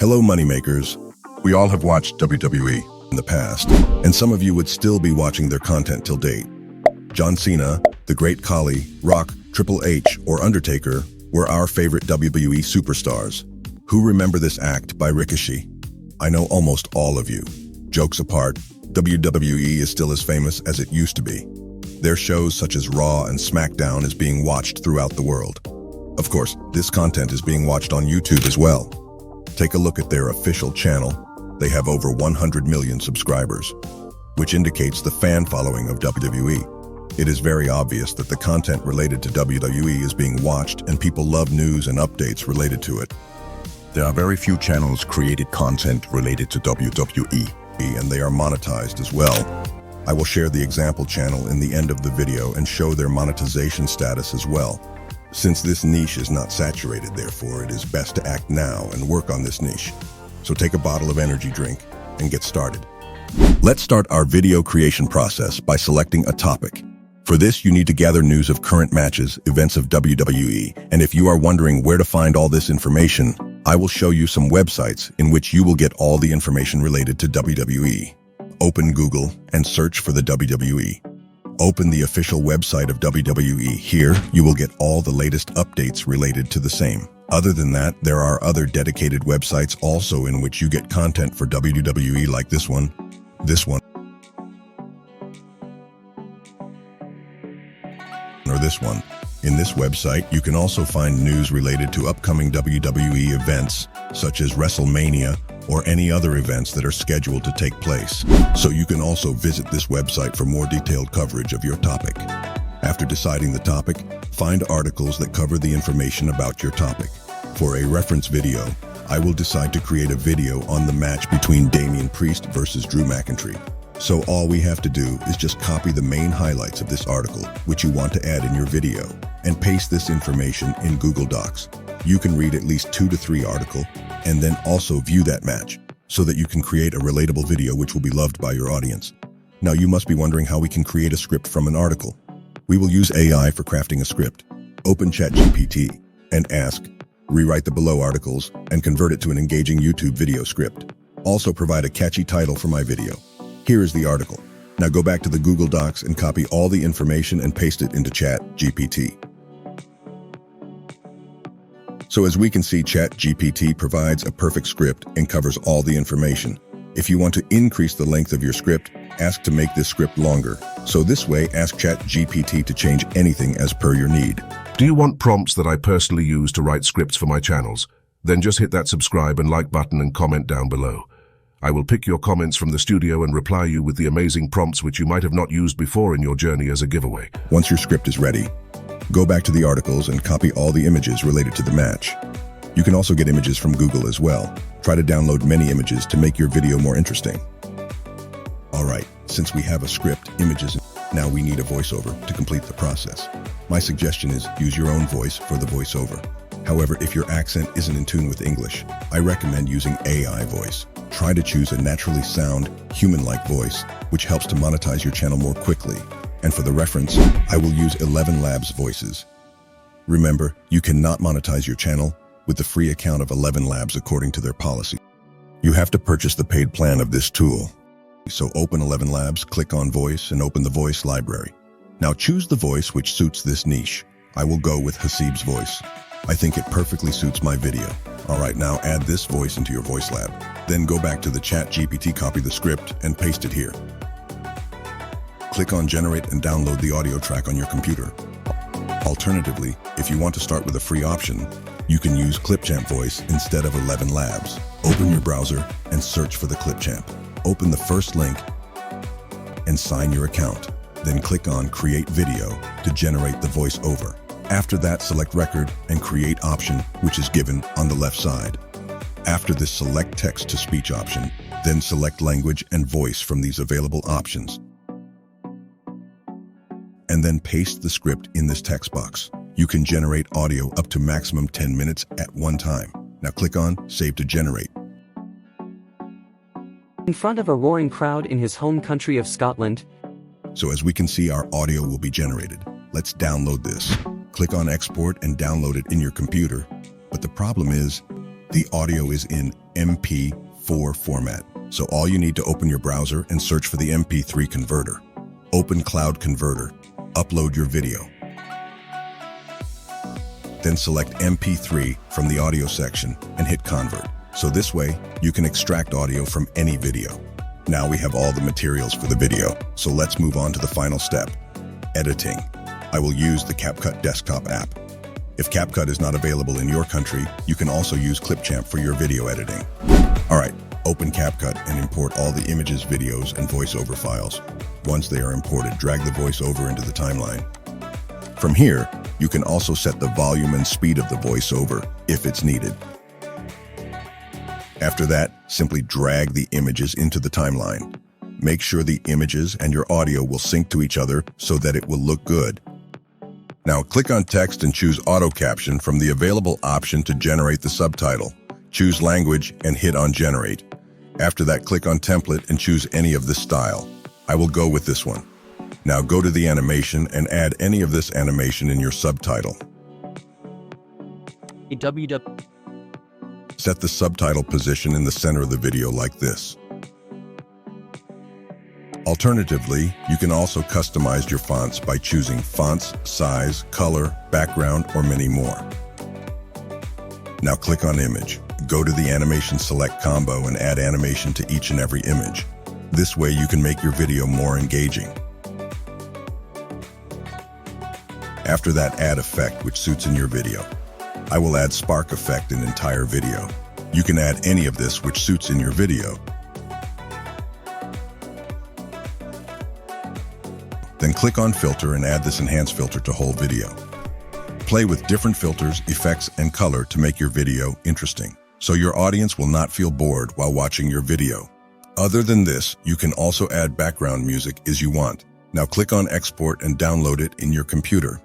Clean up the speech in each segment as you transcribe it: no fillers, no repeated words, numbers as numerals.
Hello, moneymakers. We all have watched WWE in the past, and some of you would still be watching their content till date. John Cena, The Great Khali, Rock, Triple H, or Undertaker were our favorite WWE superstars. Who remember this act by Ricochet? I know almost all of you. Jokes apart, WWE is still as famous as it used to be. Their shows such as Raw and SmackDown is being watched throughout the world. Of course, this content is being watched on YouTube as well. Take a look at their official channel. They have over 100 million subscribers, which indicates the fan following of WWE. It is very obvious that the content related to WWE is being watched and people love news and updates related to it. There are very few channels created content related to WWE, and they are monetized as well. I will share the example channel in the end of the video and show their monetization status as well. Since this niche is not saturated, therefore, it is best to act now and work on this niche. So take a bottle of energy drink and get started. Let's start our video creation process by selecting a topic. For this, you need to gather news of current matches, events of WWE, and if you are wondering where to find all this information, I will show you some websites in which you will get all the information related to WWE. Open Google and search for the WWE. Open the official website of WWE. Here, you will get all the latest updates related to the same. Other than that, there are other dedicated websites also in which you get content for WWE like this one, or this one. In this website, you can also find news related to upcoming WWE events, such as WrestleMania, or any other events that are scheduled to take place. So you can also visit this website for more detailed coverage of your topic. After deciding the topic, find articles that cover the information about your topic. For a reference video, I will decide to create a video on the match between Damian Priest versus Drew McIntyre. So all we have to do is just copy the main highlights of this article, which you want to add in your video, and paste this information in Google Docs. You can read at least 2 to 3 articles, and then also view that match, so that you can create a relatable video which will be loved by your audience. Now you must be wondering how we can create a script from an article. We will use AI for crafting a script. Open ChatGPT and ask, rewrite the below articles and convert it to an engaging YouTube video script. Also provide a catchy title for my video. Here is the article. Now go back to the Google Docs and copy all the information and paste it into ChatGPT. So as we can see, ChatGPT provides a perfect script and covers all the information. If you want to increase the length of your script, ask to make this script longer. So this way, ask ChatGPT to change anything as per your need. Do you want prompts that I personally use to write scripts for my channels? Then just hit that subscribe and like button and comment down below. I will pick your comments from the studio and reply you with the amazing prompts which you might have not used before in your journey as a giveaway. Once your script is ready, go back to the articles and copy all the images related to the match. You can also get images from Google as well. Try to download many images to make your video more interesting. Alright, since we have a script, images, now we need a voiceover to complete the process. My suggestion is use your own voice for the voiceover. However, if your accent isn't in tune with English, I recommend using AI voice. Try to choose a naturally sound, human-like voice, which helps to monetize your channel more quickly. And for the reference, I will use 11 Labs voices. Remember, you cannot monetize your channel with the free account of 11 Labs according to their policy. You have to purchase the paid plan of this tool. So open 11 Labs, click on Voice, and open the Voice library. Now choose the voice which suits this niche. I will go with Hasib's voice. I think it perfectly suits my video. Alright, now add this voice into your voice lab. Then go back to the ChatGPT, copy the script, and paste it here. Click on Generate and download the audio track on your computer. Alternatively, if you want to start with a free option, you can use Clipchamp Voice instead of 11 Labs. Open your browser and search for the Clipchamp. Open the first link and sign your account. Then click on Create Video to generate the voiceover. After that, select Record and Create option, which is given on the left side. After this, select Text to Speech option, then select Language and Voice from these available options. And then paste the script in this text box. You can generate audio up to maximum 10 minutes at one time. Now click on Save to Generate. In front of a roaring crowd in his home country of Scotland. So as we can see, our audio will be generated. Let's download this. Click on Export and download it in your computer. But the problem is, the audio is in MP4 format. So all you need to open your browser and search for the MP3 converter. Open Cloud Converter. Upload your video. Then select MP3 from the audio section and hit Convert. So this way, you can extract audio from any video. Now we have all the materials for the video, so let's move on to the final step, editing. I will use the CapCut desktop app. If CapCut is not available in your country, you can also use Clipchamp for your video editing. All right, open CapCut and import all the images, videos, and voiceover files. Once they are imported, drag the voiceover into the timeline. From here, you can also set the volume and speed of the voiceover if it's needed. After that, simply drag the images into the timeline. Make sure the images and your audio will sync to each other so that it will look good. Now click on text and choose auto caption from the available option to generate the subtitle. Choose language and hit on generate. After that, click on template and choose any of this style. I will go with this one. Now go to the animation and add any of this animation in your subtitle. Set the subtitle position in the center of the video like this. Alternatively, you can also customize your fonts by choosing fonts, size, color, background, or many more. Now click on image. Go to the animation select combo and add animation to each and every image. This way you can make your video more engaging. After that, add effect which suits in your video. I will add spark effect in entire video. You can add any of this which suits in your video. Then click on filter and add this enhance filter to whole video. Play with different filters, effects, and color to make your video interesting, so your audience will not feel bored while watching your video. Other than this, you can also add background music as you want. Now click on export and download it in your computer.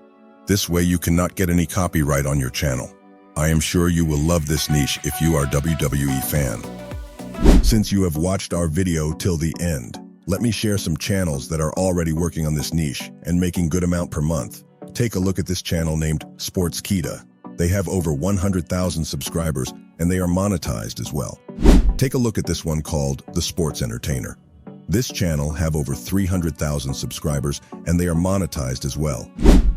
This way you cannot get any copyright on your channel. I am sure you will love this niche if you are a WWE fan. Since you have watched our video till the end, let me share some channels that are already working on this niche and making good amount per month. Take a look at this channel named Sports Keeds. They have over 100,000 subscribers and they are monetized as well. Take a look at this one called The Sports Entertainer. This channel have over 300,000 subscribers and they are monetized as well.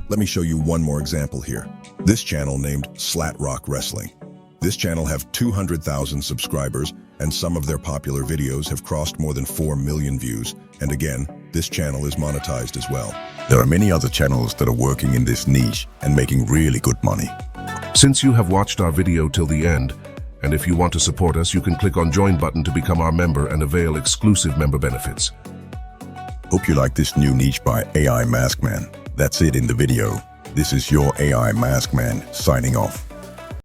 Let me show you one more example here. This channel named Slat Rock Wrestling. This channel have 200,000 subscribers and some of their popular videos have crossed more than 4 million views. And again, this channel is monetized as well. There are many other channels that are working in this niche and making really good money. Since you have watched our video till the end, and if you want to support us, you can click on join button to become our member and avail exclusive member benefits. Hope you like this new niche by AI Maskman. That's it in the video. This is your AI Maskman signing off.